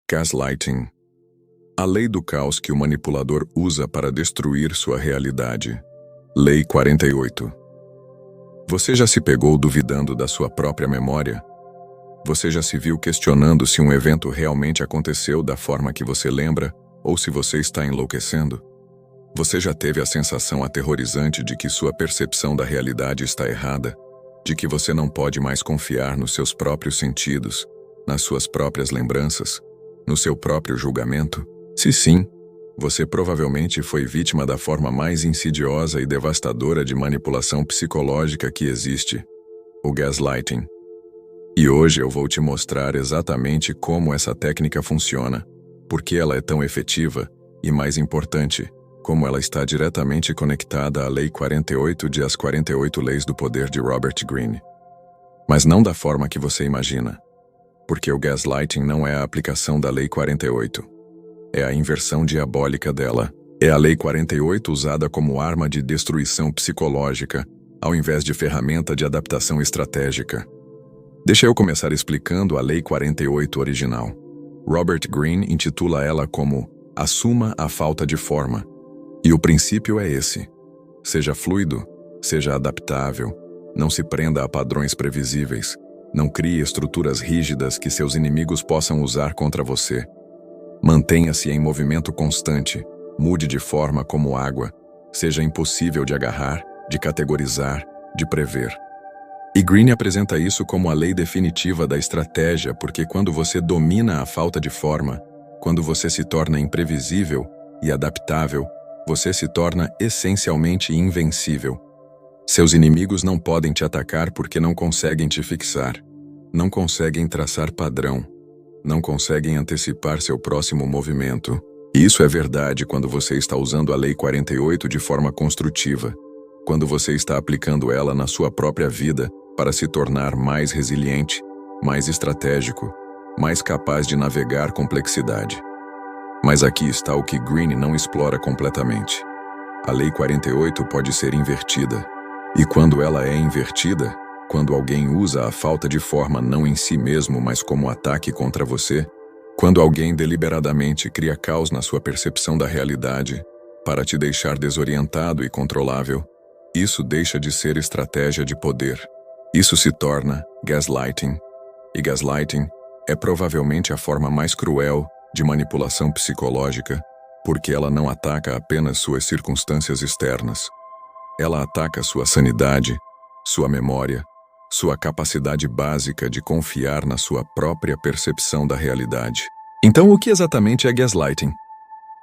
Gaslighting. A lei do caos que o manipulador usa para destruir sua realidade. Lei 48. Você já se pegou duvidando da sua própria memória? Você já se viu questionando se um evento realmente aconteceu da forma que você lembra ou se você está enlouquecendo? Você já teve a sensação aterrorizante de que sua percepção da realidade está errada? De que você não pode mais confiar nos seus próprios sentidos, nas suas próprias lembranças, no seu próprio julgamento? Se sim, você provavelmente foi vítima da forma mais insidiosa e devastadora de manipulação psicológica que existe, o gaslighting. E hoje eu vou te mostrar exatamente como essa técnica funciona, por que ela é tão efetiva e, mais importante, como ela está diretamente conectada à Lei 48 de As 48 Leis do Poder de Robert Greene. Mas não da forma que você imagina, porque o gaslighting não é a aplicação da Lei 48. É a inversão diabólica dela. É a Lei 48 usada como arma de destruição psicológica, ao invés de ferramenta de adaptação estratégica. Deixa eu começar explicando a Lei 48 original. Robert Greene intitula ela como Assuma a falta de forma. E o princípio é esse. Seja fluido, seja adaptável, não se prenda a padrões previsíveis, não crie estruturas rígidas que seus inimigos possam usar contra você. Mantenha-se em movimento constante, mude de forma como água, seja impossível de agarrar, de categorizar, de prever. E Greene apresenta isso como a lei definitiva da estratégia, porque quando você domina a falta de forma, quando você se torna imprevisível e adaptável, você se torna essencialmente invencível. Seus inimigos não podem te atacar porque não conseguem te fixar, não conseguem traçar padrão, não conseguem antecipar seu próximo movimento. E isso é verdade quando você está usando a Lei 48 de forma construtiva, quando você está aplicando ela na sua própria vida para se tornar mais resiliente, mais estratégico, mais capaz de navegar complexidade. Mas aqui está o que Greene não explora completamente. A Lei 48 pode ser invertida. E quando ela é invertida, quando alguém usa a falta de forma não em si mesmo, mas como ataque contra você, quando alguém deliberadamente cria caos na sua percepção da realidade para te deixar desorientado e controlável, isso deixa de ser estratégia de poder. Isso se torna gaslighting. E gaslighting é provavelmente a forma mais cruel de manipulação psicológica, porque ela não ataca apenas suas circunstâncias externas. Ela ataca sua sanidade, sua memória, sua capacidade básica de confiar na sua própria percepção da realidade. Então, o que exatamente é gaslighting?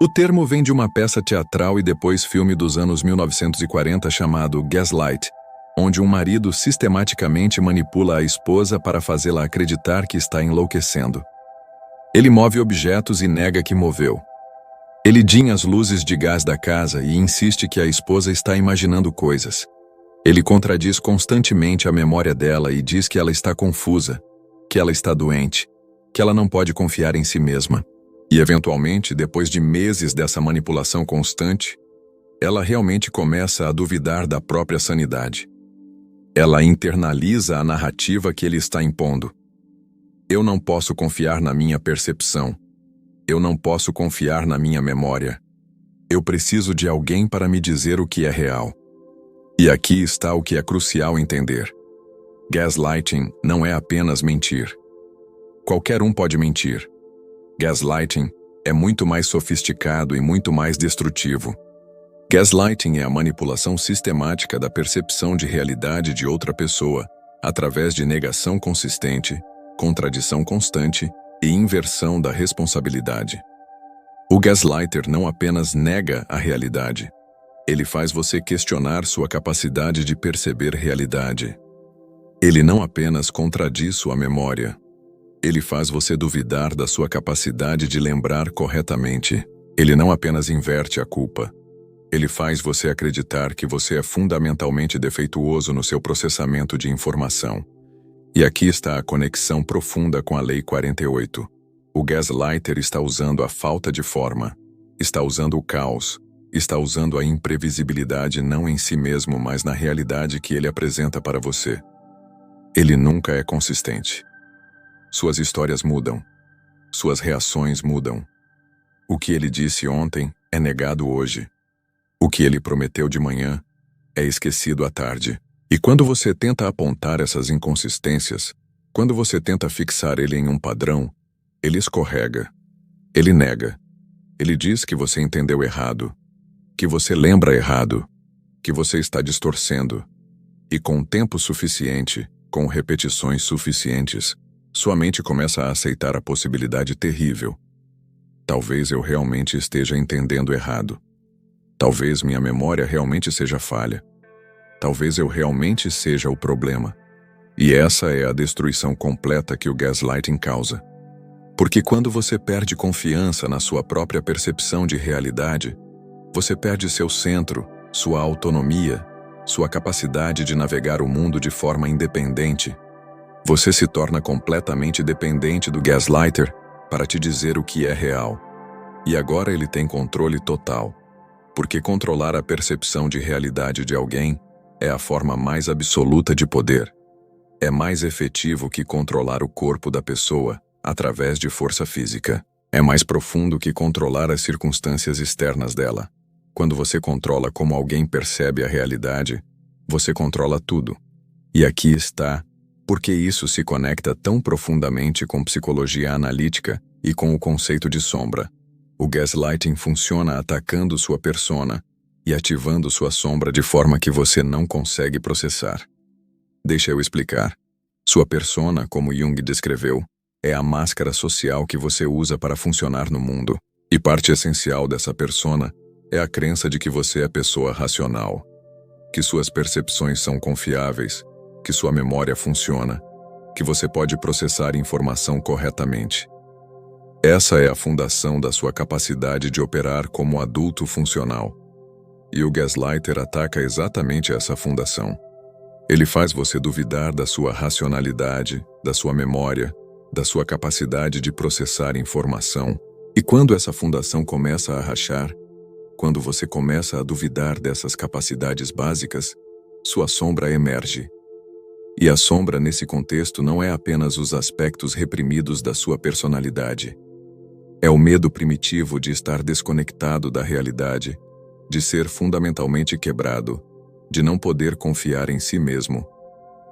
O termo vem de uma peça teatral e depois filme dos anos 1940 chamado Gaslight, onde um marido sistematicamente manipula a esposa para fazê-la acreditar que está enlouquecendo. Ele move objetos e nega que moveu. Ele dinha as luzes de gás da casa e insiste que a esposa está imaginando coisas. Ele contradiz constantemente a memória dela e diz que ela está confusa, que ela está doente, que ela não pode confiar em si mesma. E, eventualmente, depois de meses dessa manipulação constante, ela realmente começa a duvidar da própria sanidade. Ela internaliza a narrativa que ele está impondo. Eu não posso confiar na minha percepção. Eu não posso confiar na minha memória. Eu preciso de alguém para me dizer o que é real. E aqui está o que é crucial entender. Gaslighting não é apenas mentir. Qualquer um pode mentir. Gaslighting é muito mais sofisticado e muito mais destrutivo. Gaslighting é a manipulação sistemática da percepção de realidade de outra pessoa, através de negação consistente, contradição constante e inversão da responsabilidade. O gaslighter não apenas nega a realidade, ele faz você questionar sua capacidade de perceber realidade. Ele não apenas contradiz sua memória, ele faz você duvidar da sua capacidade de lembrar corretamente. Ele não apenas inverte a culpa, ele faz você acreditar que você é fundamentalmente defeituoso no seu processamento de informação. E aqui está a conexão profunda com a Lei 48. O gaslighter está usando a falta de forma, está usando o caos, está usando a imprevisibilidade não em si mesmo, mas na realidade que ele apresenta para você. Ele nunca é consistente. Suas histórias mudam. Suas reações mudam. O que ele disse ontem é negado hoje. O que ele prometeu de manhã é esquecido à tarde. E quando você tenta apontar essas inconsistências, quando você tenta fixar ele em um padrão, ele escorrega. Ele nega. Ele diz que você entendeu errado, que você lembra errado, que você está distorcendo. E com tempo suficiente, com repetições suficientes, sua mente começa a aceitar a possibilidade terrível. Talvez eu realmente esteja entendendo errado. Talvez minha memória realmente seja falha. Talvez eu realmente seja o problema. E essa é a destruição completa que o gaslighting causa. Porque quando você perde confiança na sua própria percepção de realidade, você perde seu centro, sua autonomia, sua capacidade de navegar o mundo de forma independente. Você se torna completamente dependente do gaslighter para te dizer o que é real. E agora ele tem controle total. Porque controlar a percepção de realidade de alguém é a forma mais absoluta de poder. É mais efetivo que controlar o corpo da pessoa através de força física. É mais profundo que controlar as circunstâncias externas dela. Quando você controla como alguém percebe a realidade, você controla tudo. E aqui está porque isso se conecta tão profundamente com psicologia analítica e com o conceito de sombra. O gaslighting funciona atacando sua persona e ativando sua sombra de forma que você não consegue processar. Deixa eu explicar. Sua persona, como Jung descreveu, é a máscara social que você usa para funcionar no mundo. E parte essencial dessa persona é a crença de que você é pessoa racional, que suas percepções são confiáveis, que sua memória funciona, que você pode processar informação corretamente. Essa é a fundação da sua capacidade de operar como adulto funcional. E o gaslighter ataca exatamente essa fundação. Ele faz você duvidar da sua racionalidade, da sua memória, da sua capacidade de processar informação. E quando essa fundação começa a rachar, quando você começa a duvidar dessas capacidades básicas, sua sombra emerge. E a sombra nesse contexto não é apenas os aspectos reprimidos da sua personalidade. É o medo primitivo de estar desconectado da realidade, de ser fundamentalmente quebrado, de não poder confiar em si mesmo.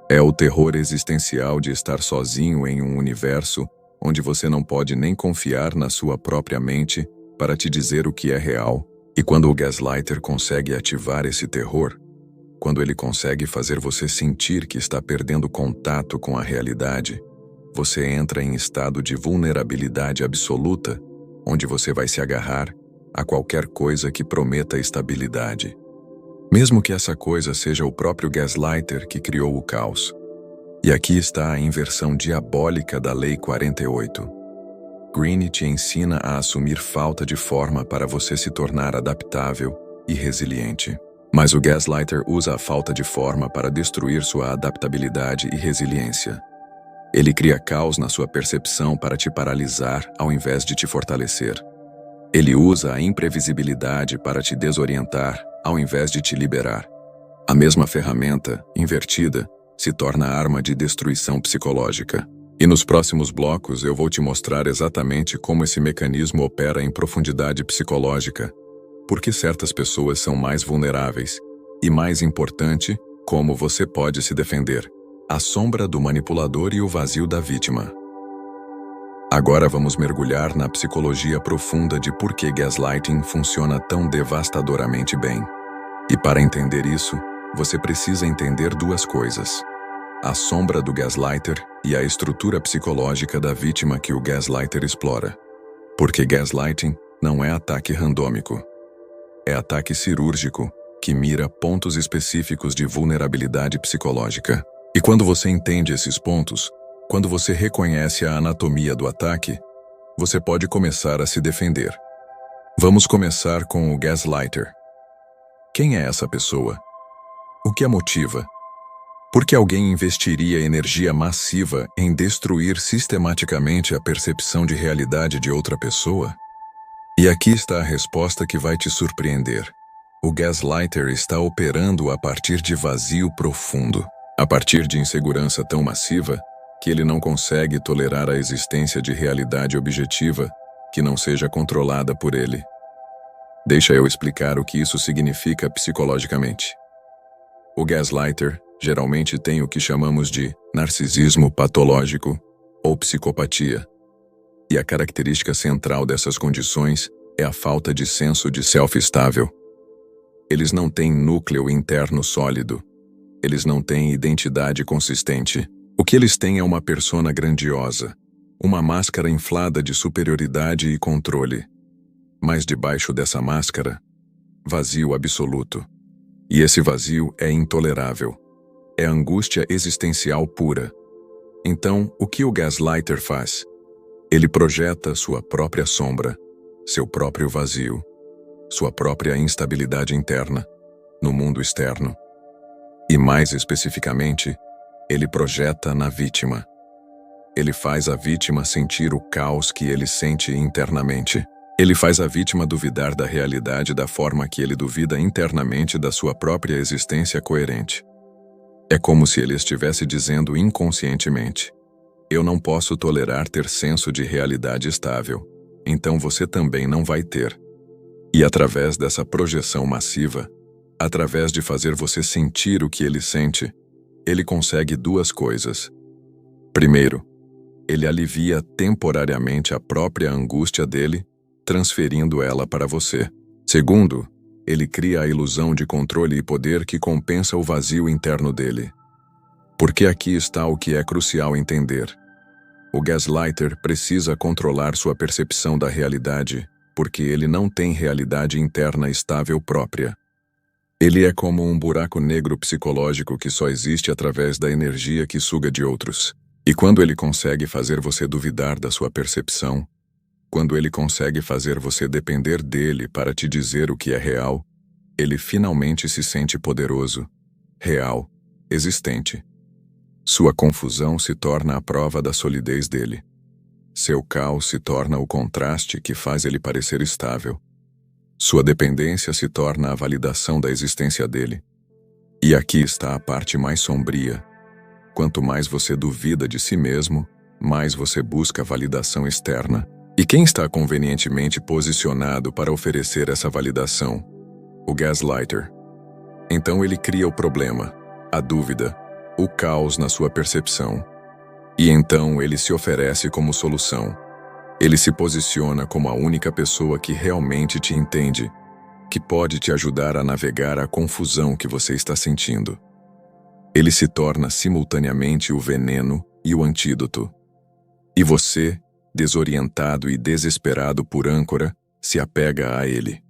É o terror existencial de estar sozinho em um universo onde você não pode nem confiar na sua própria mente para te dizer o que é real. E quando o gaslighter consegue ativar esse terror, quando ele consegue fazer você sentir que está perdendo contato com a realidade, você entra em estado de vulnerabilidade absoluta, onde você vai se agarrar a qualquer coisa que prometa estabilidade. Mesmo que essa coisa seja o próprio gaslighter que criou o caos. E aqui está a inversão diabólica da Lei 48. Greene te ensina a assumir falta de forma para você se tornar adaptável e resiliente. Mas o gaslighter usa a falta de forma para destruir sua adaptabilidade e resiliência. Ele cria caos na sua percepção para te paralisar ao invés de te fortalecer. Ele usa a imprevisibilidade para te desorientar ao invés de te liberar. A mesma ferramenta, invertida, se torna arma de destruição psicológica. E nos próximos blocos eu vou te mostrar exatamente como esse mecanismo opera em profundidade psicológica, por que certas pessoas são mais vulneráveis e, mais importante, como você pode se defender. A sombra do manipulador e o vazio da vítima. Agora vamos mergulhar na psicologia profunda de por que gaslighting funciona tão devastadoramente bem. E para entender isso, você precisa entender duas coisas: a sombra do gaslighter e a estrutura psicológica da vítima que o gaslighter explora. Porque gaslighting não é ataque randômico. É ataque cirúrgico, que mira pontos específicos de vulnerabilidade psicológica. E quando você entende esses pontos, quando você reconhece a anatomia do ataque, você pode começar a se defender. Vamos começar com o gaslighter. Quem é essa pessoa? O que a motiva? Por que alguém investiria energia massiva em destruir sistematicamente a percepção de realidade de outra pessoa? E aqui está a resposta que vai te surpreender. O gaslighter está operando a partir de vazio profundo. A partir de insegurança tão massiva, que ele não consegue tolerar a existência de realidade objetiva que não seja controlada por ele. Deixa eu explicar o que isso significa psicologicamente. O gaslighter geralmente tem o que chamamos de narcisismo patológico ou psicopatia. E a característica central dessas condições é a falta de senso de self estável. Eles não têm núcleo interno sólido. Eles não têm identidade consistente. O que eles têm é uma persona grandiosa, uma máscara inflada de superioridade e controle. Mas debaixo dessa máscara, vazio absoluto. E esse vazio é intolerável. É angústia existencial pura. Então, o que o gaslighter faz? Ele projeta sua própria sombra, seu próprio vazio, sua própria instabilidade interna, no mundo externo. E mais especificamente, ele projeta na vítima. Ele faz a vítima sentir o caos que ele sente internamente. Ele faz a vítima duvidar da realidade da forma que ele duvida internamente da sua própria existência coerente. É como se ele estivesse dizendo inconscientemente: eu não posso tolerar ter senso de realidade estável, então você também não vai ter. E através dessa projeção massiva, através de fazer você sentir o que ele sente, ele consegue duas coisas. Primeiro, ele alivia temporariamente a própria angústia dele, transferindo ela para você. Segundo, ele cria a ilusão de controle e poder que compensa o vazio interno dele. Porque aqui está o que é crucial entender. O gaslighter precisa controlar sua percepção da realidade, porque ele não tem realidade interna estável própria. Ele é como um buraco negro psicológico que só existe através da energia que suga de outros. E quando ele consegue fazer você duvidar da sua percepção, quando ele consegue fazer você depender dele para te dizer o que é real, ele finalmente se sente poderoso, real, existente. Sua confusão se torna a prova da solidez dele. Seu caos se torna o contraste que faz ele parecer estável. Sua dependência se torna a validação da existência dele. E aqui está a parte mais sombria. Quanto mais você duvida de si mesmo, mais você busca validação externa. E quem está convenientemente posicionado para oferecer essa validação? O gaslighter. Então ele cria o problema, a dúvida, o caos na sua percepção. E então ele se oferece como solução. Ele se posiciona como a única pessoa que realmente te entende, que pode te ajudar a navegar a confusão que você está sentindo. Ele se torna simultaneamente o veneno e o antídoto. E você, desorientado e desesperado por âncora, se apega a ele,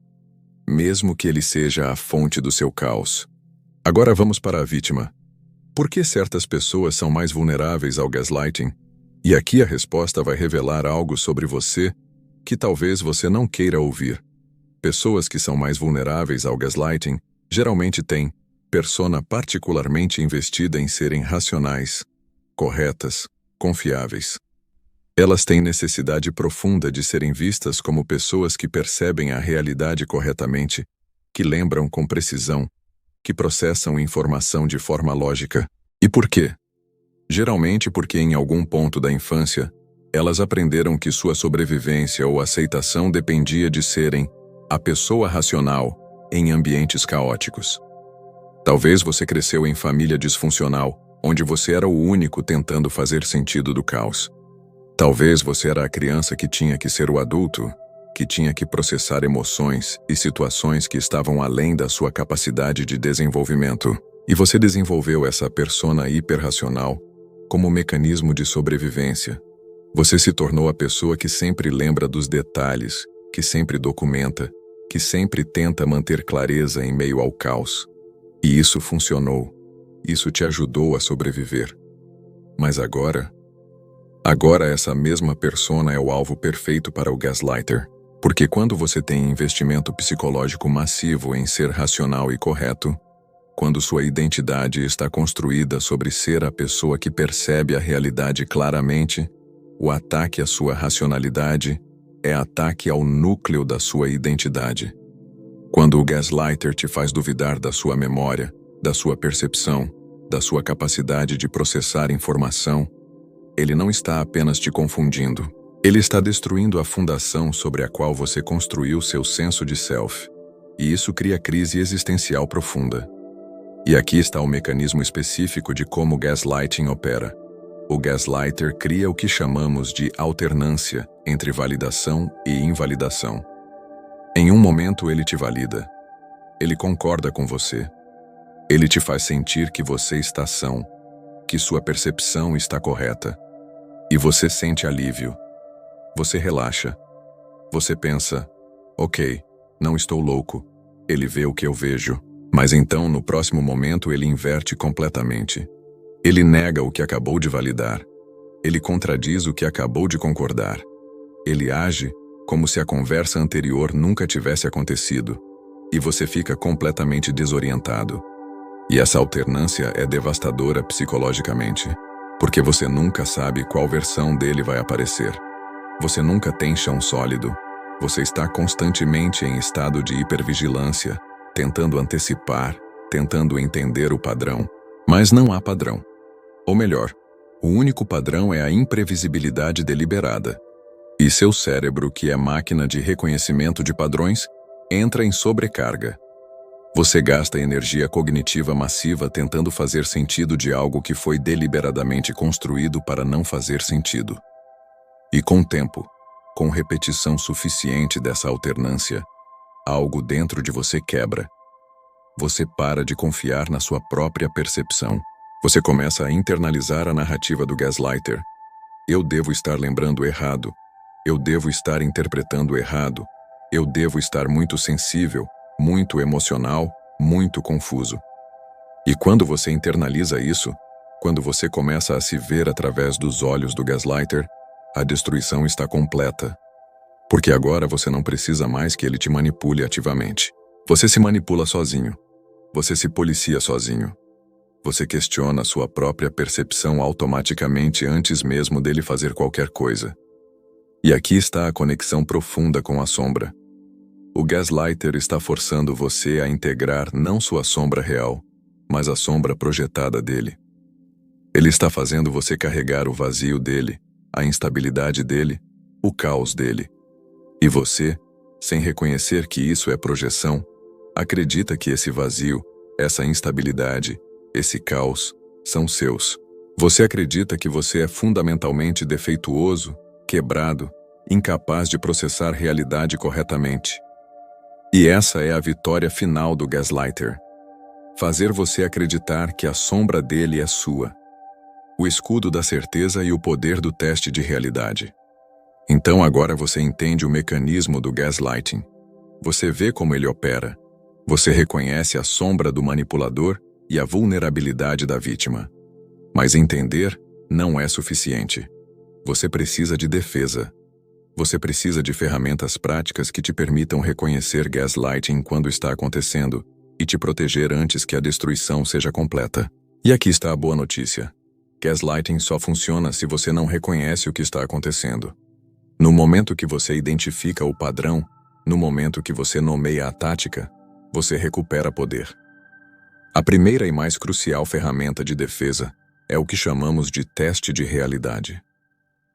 mesmo que ele seja a fonte do seu caos. Agora vamos para a vítima. Por que certas pessoas são mais vulneráveis ao gaslighting? E aqui a resposta vai revelar algo sobre você que talvez você não queira ouvir. Pessoas que são mais vulneráveis ao gaslighting geralmente têm persona particularmente investida em serem racionais, corretas, confiáveis. Elas têm necessidade profunda de serem vistas como pessoas que percebem a realidade corretamente, que lembram com precisão, que processam informação de forma lógica. E por quê? Geralmente porque em algum ponto da infância, elas aprenderam que sua sobrevivência ou aceitação dependia de serem a pessoa racional em ambientes caóticos. Talvez você cresceu em família disfuncional, onde você era o único tentando fazer sentido do caos. Talvez você era a criança que tinha que ser o adulto, que tinha que processar emoções e situações que estavam além da sua capacidade de desenvolvimento. E você desenvolveu essa persona hiperracional como mecanismo de sobrevivência. Você se tornou a pessoa que sempre lembra dos detalhes, que sempre documenta, que sempre tenta manter clareza em meio ao caos. E isso funcionou. Isso te ajudou a sobreviver. Mas agora essa mesma persona é o alvo perfeito para o gaslighter. Porque quando você tem investimento psicológico massivo em ser racional e correto, quando sua identidade está construída sobre ser a pessoa que percebe a realidade claramente, o ataque à sua racionalidade é ataque ao núcleo da sua identidade. Quando o gaslighter te faz duvidar da sua memória, da sua percepção, da sua capacidade de processar informação, Ele não está apenas te confundindo. Ele está destruindo a fundação sobre a qual você construiu seu senso de self. E isso cria crise existencial profunda. E aqui está o mecanismo específico de como o gaslighting opera. O gaslighter cria o que chamamos de alternância entre validação e invalidação. Em um momento ele te valida. Ele concorda com você. Ele te faz sentir que você está são, que sua percepção está correta. E você sente alívio. Você relaxa. Você pensa, ok, não estou louco. Ele vê o que eu vejo. Mas então, no próximo momento, ele inverte completamente. Ele nega o que acabou de validar. Ele contradiz o que acabou de concordar. Ele age como se a conversa anterior nunca tivesse acontecido. E você fica completamente desorientado. E essa alternância é devastadora psicologicamente, porque você nunca sabe qual versão dele vai aparecer. Você nunca tem chão sólido. Você está constantemente em estado de hipervigilância, tentando antecipar, tentando entender o padrão. Mas não há padrão. Ou melhor, o único padrão é a imprevisibilidade deliberada. E seu cérebro, que é máquina de reconhecimento de padrões, entra em sobrecarga. Você gasta energia cognitiva massiva tentando fazer sentido de algo que foi deliberadamente construído para não fazer sentido. E com o tempo, com repetição suficiente dessa alternância, algo dentro de você quebra. Você para de confiar na sua própria percepção. Você começa a internalizar a narrativa do gaslighter. Eu devo estar lembrando errado. Eu devo estar interpretando errado. Eu devo estar muito sensível, muito emocional, muito confuso. E quando você internaliza isso, quando você começa a se ver através dos olhos do gaslighter, a destruição está completa. Porque agora você não precisa mais que ele te manipule ativamente. Você se manipula sozinho. Você se policia sozinho. Você questiona sua própria percepção automaticamente antes mesmo dele fazer qualquer coisa. E aqui está a conexão profunda com a sombra. O gaslighter está forçando você a integrar não sua sombra real, mas a sombra projetada dele. Ele está fazendo você carregar o vazio dele, a instabilidade dele, o caos dele. E você, sem reconhecer que isso é projeção, acredita que esse vazio, essa instabilidade, esse caos, são seus. Você acredita que você é fundamentalmente defeituoso, quebrado, incapaz de processar realidade corretamente. E essa é a vitória final do gaslighter. Fazer você acreditar que a sombra dele é sua. O escudo da certeza e o poder do teste de realidade. Então agora você entende o mecanismo do gaslighting. Você vê como ele opera. Você reconhece a sombra do manipulador e a vulnerabilidade da vítima. Mas entender não é suficiente. Você precisa de defesa. Você precisa de ferramentas práticas que te permitam reconhecer gaslighting quando está acontecendo e te proteger antes que a destruição seja completa. E aqui está a boa notícia. Gaslighting só funciona se você não reconhece o que está acontecendo. No momento que você identifica o padrão, no momento que você nomeia a tática, você recupera poder. A primeira e mais crucial ferramenta de defesa é o que chamamos de teste de realidade.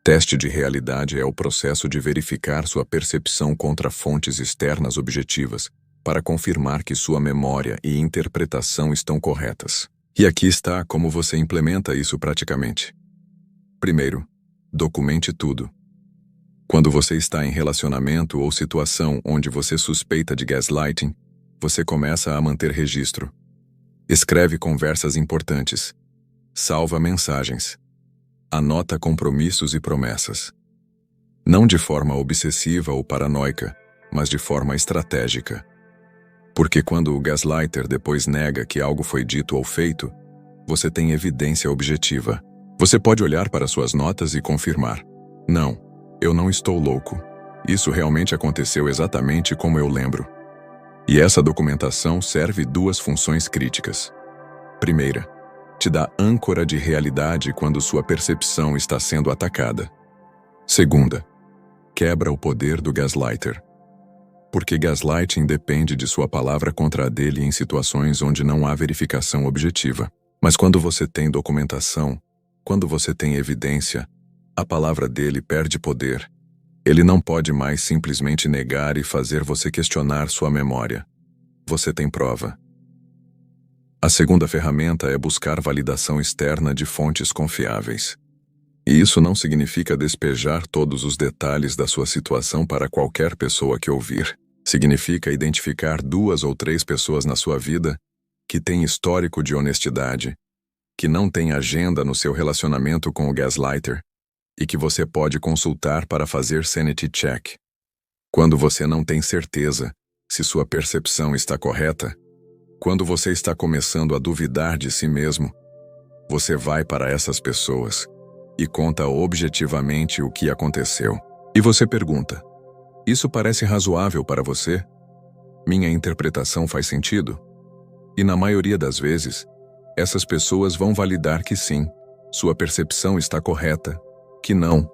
Teste de realidade é o processo de verificar sua percepção contra fontes externas objetivas para confirmar que sua memória e interpretação estão corretas. E aqui está como você implementa isso praticamente. Primeiro, documente tudo. Quando você está em relacionamento ou situação onde você suspeita de gaslighting, você começa a manter registro. Escreve conversas importantes. Salva mensagens. Anota compromissos e promessas. Não de forma obsessiva ou paranoica, mas de forma estratégica. Porque quando o gaslighter depois nega que algo foi dito ou feito, você tem evidência objetiva. Você pode olhar para suas notas e confirmar. Não, eu não estou louco. Isso realmente aconteceu exatamente como eu lembro. E essa documentação serve duas funções críticas. Primeira, te dá âncora de realidade quando sua percepção está sendo atacada. Segunda, quebra o poder do gaslighter. Porque gaslighting depende de sua palavra contra a dele em situações onde não há verificação objetiva. Mas quando você tem documentação, Quando você tem evidência, a palavra dele perde poder. Ele não pode mais simplesmente negar e fazer você questionar sua memória. Você tem prova. A segunda ferramenta é buscar validação externa de fontes confiáveis. E isso não significa despejar todos os detalhes da sua situação para qualquer pessoa que ouvir. Significa identificar 2 ou 3 pessoas na sua vida que têm histórico de honestidade, que não têm agenda no seu relacionamento com o gaslighter e que você pode consultar para fazer sanity check. Quando você não tem certeza se sua percepção está correta, quando você está começando a duvidar de si mesmo, você vai para essas pessoas e conta objetivamente o que aconteceu. E você pergunta: isso parece razoável para você? Minha interpretação faz sentido? E na maioria das vezes, essas pessoas vão validar que sim, sua percepção está correta, que não,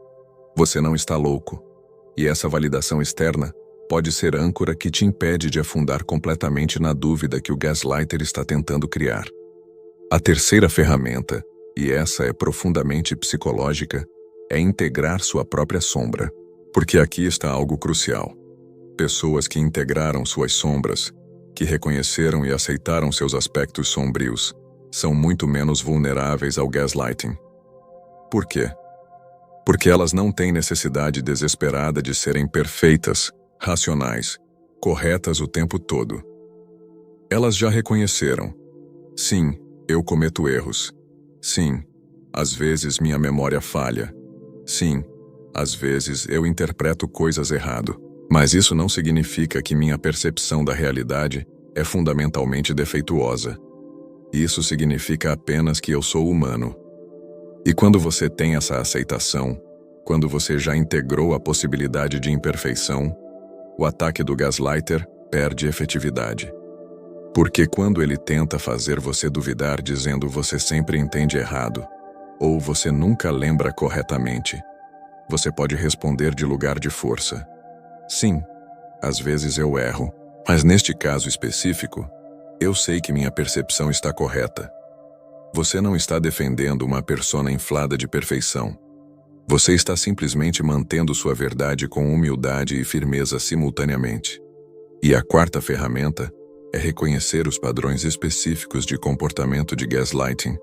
você não está louco. E essa validação externa pode ser âncora que te impede de afundar completamente na dúvida que o gaslighter está tentando criar. A terceira ferramenta, e essa é profundamente psicológica, é integrar sua própria sombra. Porque aqui está algo crucial. Pessoas que integraram suas sombras, que reconheceram e aceitaram seus aspectos sombrios, são muito menos vulneráveis ao gaslighting. Por quê? Porque elas não têm necessidade desesperada de serem perfeitas, racionais, corretas o tempo todo. Elas já reconheceram: sim, eu cometo erros. Sim, às vezes minha memória falha. Sim, às vezes eu interpreto coisas errado. Mas isso não significa que minha percepção da realidade é fundamentalmente defeituosa. Isso significa apenas que eu sou humano. E quando você tem essa aceitação, quando você já integrou a possibilidade de imperfeição, o ataque do gaslighter perde efetividade. Porque quando ele tenta fazer você duvidar dizendo você sempre entende errado, ou você nunca lembra corretamente, você pode responder de lugar de força: sim, às vezes eu erro, mas neste caso específico, eu sei que minha percepção está correta. Você não está defendendo uma persona inflada de perfeição. Você está simplesmente mantendo sua verdade com humildade e firmeza simultaneamente. E a quarta ferramenta é reconhecer os padrões específicos de comportamento de gaslighting,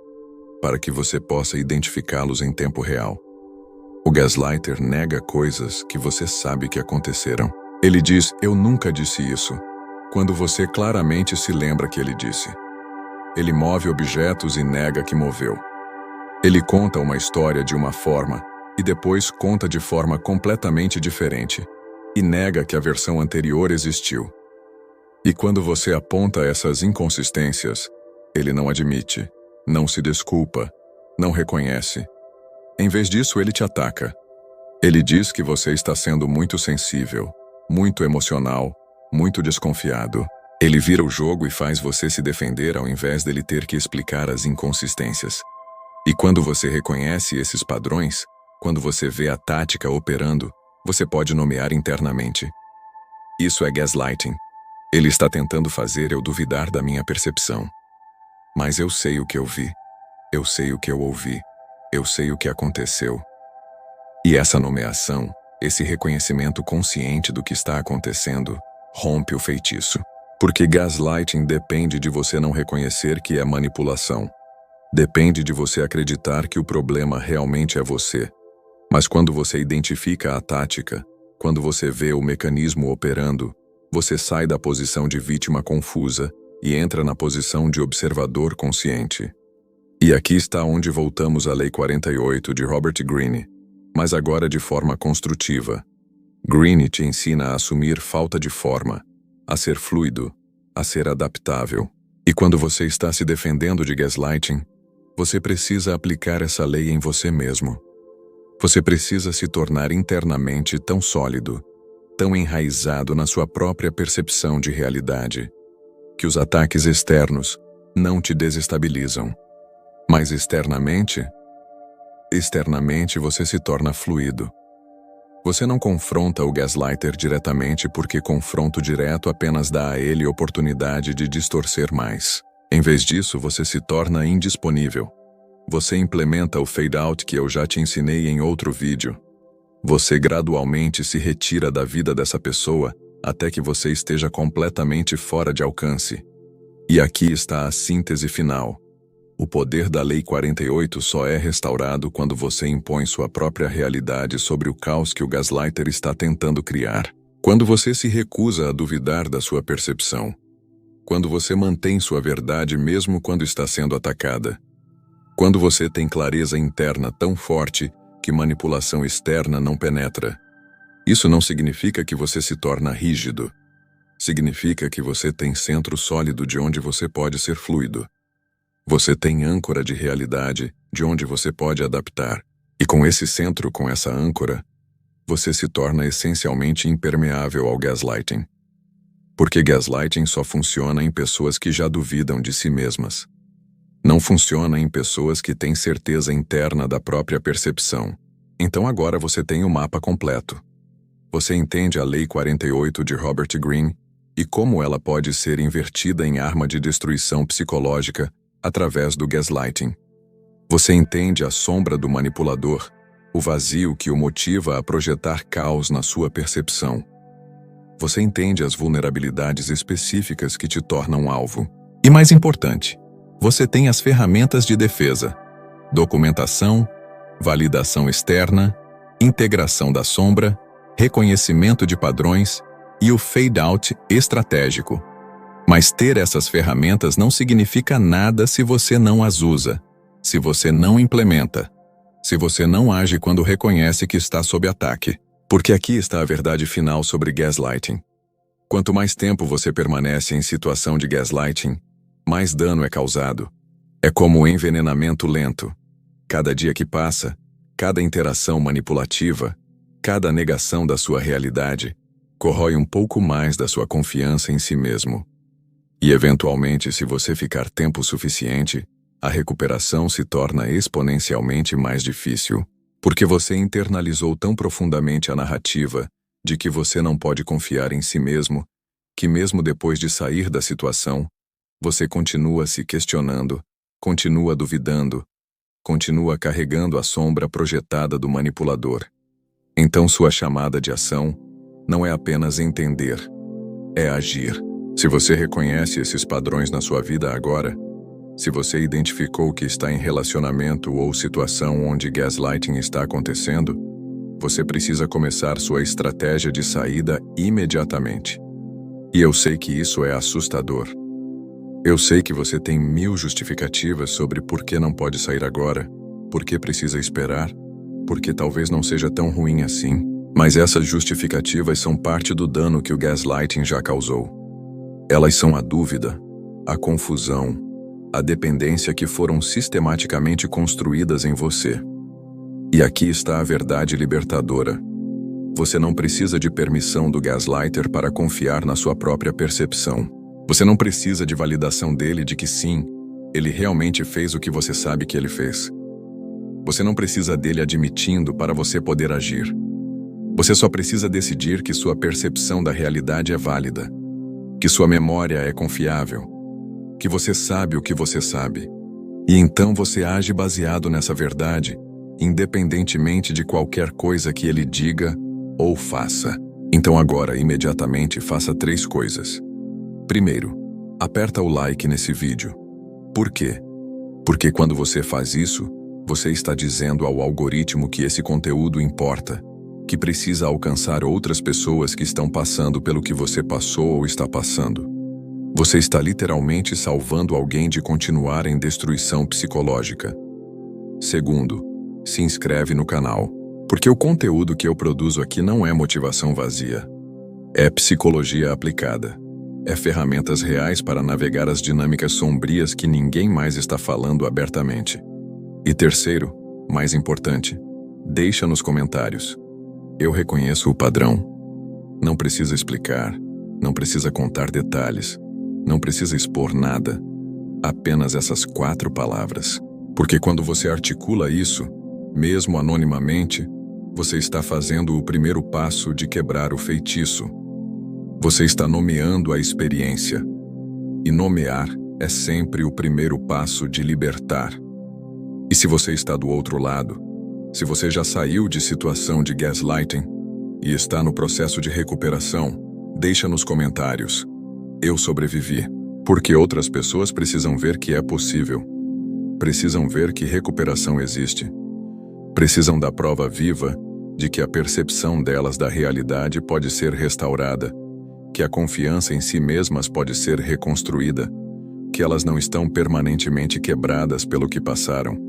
para que você possa identificá-los em tempo real. O gaslighter nega coisas que você sabe que aconteceram. Ele diz: eu nunca disse isso, quando você claramente se lembra que ele disse. Ele move objetos e nega que moveu. Ele conta uma história de uma forma e depois conta de forma completamente diferente e nega que a versão anterior existiu. E quando você aponta essas inconsistências, ele não admite, não se desculpa, não reconhece. Em vez disso, ele te ataca. Ele diz que você está sendo muito sensível, muito emocional, muito desconfiado. Ele vira o jogo e faz você se defender ao invés dele ter que explicar as inconsistências. E quando você reconhece esses padrões, quando você vê a tática operando, você pode nomear internamente: isso é gaslighting. Ele está tentando fazer eu duvidar da minha percepção. Mas eu sei o que eu vi. Eu sei o que eu ouvi. Eu sei o que aconteceu. E essa nomeação, esse reconhecimento consciente do que está acontecendo, rompe o feitiço. Porque gaslighting depende de você não reconhecer que é manipulação. Depende de você acreditar que o problema realmente é você. Mas quando você identifica a tática, quando você vê o mecanismo operando, você sai da posição de vítima confusa e entra na posição de observador consciente. E aqui está onde voltamos à Lei 48 de Robert Greene, mas agora de forma construtiva. Greene te ensina a assumir falta de forma, a ser fluido, a ser adaptável. E quando você está se defendendo de gaslighting, você precisa aplicar essa lei em você mesmo. Você precisa se tornar internamente tão sólido, tão enraizado na sua própria percepção de realidade, que os ataques externos não te desestabilizam. Mas externamente você se torna fluido. Você não confronta o gaslighter diretamente porque confronto direto apenas dá a ele oportunidade de distorcer mais. Em vez disso, você se torna indisponível. Você implementa o fade-out que eu já te ensinei em outro vídeo. Você gradualmente se retira da vida dessa pessoa até que você esteja completamente fora de alcance. E aqui está a síntese final. O poder da Lei 48 só é restaurado quando você impõe sua própria realidade sobre o caos que o gaslighter está tentando criar. Quando você se recusa a duvidar da sua percepção. Quando você mantém sua verdade mesmo quando está sendo atacada. Quando você tem clareza interna tão forte que manipulação externa não penetra. Isso não significa que você se torna rígido. Significa que você tem centro sólido de onde você pode ser fluido. Você tem âncora de realidade de onde você pode adaptar. E com esse centro, com essa âncora, você se torna essencialmente impermeável ao gaslighting. Porque gaslighting só funciona em pessoas que já duvidam de si mesmas. Não funciona em pessoas que têm certeza interna da própria percepção. Então agora você tem o mapa completo. Você entende a Lei 48 de Robert Greene e como ela pode ser invertida em arma de destruição psicológica através do gaslighting. Você entende a sombra do manipulador, o vazio que o motiva a projetar caos na sua percepção. Você entende as vulnerabilidades específicas que te tornam alvo. E mais importante, você tem as ferramentas de defesa, documentação, validação externa, integração da sombra, reconhecimento de padrões e o fade-out estratégico. Mas ter essas ferramentas não significa nada se você não as usa, se você não implementa, se você não age quando reconhece que está sob ataque. Porque aqui está a verdade final sobre gaslighting. Quanto mais tempo você permanece em situação de gaslighting, mais dano é causado. É como um envenenamento lento. Cada dia que passa, cada interação manipulativa, cada negação da sua realidade, corrói um pouco mais da sua confiança em si mesmo. E eventualmente, se você ficar tempo suficiente, a recuperação se torna exponencialmente mais difícil, porque você internalizou tão profundamente a narrativa de que você não pode confiar em si mesmo, que mesmo depois de sair da situação, você continua se questionando, continua duvidando, continua carregando a sombra projetada do manipulador. Então sua chamada de ação não é apenas entender, é agir. Se você reconhece esses padrões na sua vida agora, se você identificou que está em relacionamento ou situação onde gaslighting está acontecendo, você precisa começar sua estratégia de saída imediatamente. E eu sei que isso é assustador. Eu sei que você tem 1000 justificativas sobre por que não pode sair agora, por que precisa esperar, porque talvez não seja tão ruim assim. Mas essas justificativas são parte do dano que o gaslighting já causou. Elas são a dúvida, a confusão, a dependência que foram sistematicamente construídas em você. E aqui está a verdade libertadora. Você não precisa de permissão do gaslighter para confiar na sua própria percepção. Você não precisa de validação dele de que sim, ele realmente fez o que você sabe que ele fez. Você não precisa dele admitindo para você poder agir. Você só precisa decidir que sua percepção da realidade é válida, que sua memória é confiável, que você sabe o que você sabe. E então você age baseado nessa verdade, independentemente de qualquer coisa que ele diga ou faça. Então agora, imediatamente, faça 3 coisas. Primeiro, aperta o like nesse vídeo. Por quê? Porque quando você faz isso, você está dizendo ao algoritmo que esse conteúdo importa, que precisa alcançar outras pessoas que estão passando pelo que você passou ou está passando. Você está literalmente salvando alguém de continuar em destruição psicológica. Segundo, se inscreve no canal, porque o conteúdo que eu produzo aqui não é motivação vazia. É psicologia aplicada. É ferramentas reais para navegar as dinâmicas sombrias que ninguém mais está falando abertamente. E terceiro, mais importante, deixa nos comentários. Eu reconheço o padrão. Não precisa explicar, não precisa contar detalhes, não precisa expor nada. Apenas essas 4 palavras. Porque quando você articula isso, mesmo anonimamente, você está fazendo o primeiro passo de quebrar o feitiço. Você está nomeando a experiência. E nomear é sempre o primeiro passo de libertar. E se você está do outro lado, se você já saiu de situação de gaslighting e está no processo de recuperação, deixa nos comentários. Eu sobrevivi. Porque outras pessoas precisam ver que é possível. Precisam ver que recuperação existe. Precisam da prova viva de que a percepção delas da realidade pode ser restaurada, que a confiança em si mesmas pode ser reconstruída, que elas não estão permanentemente quebradas pelo que passaram.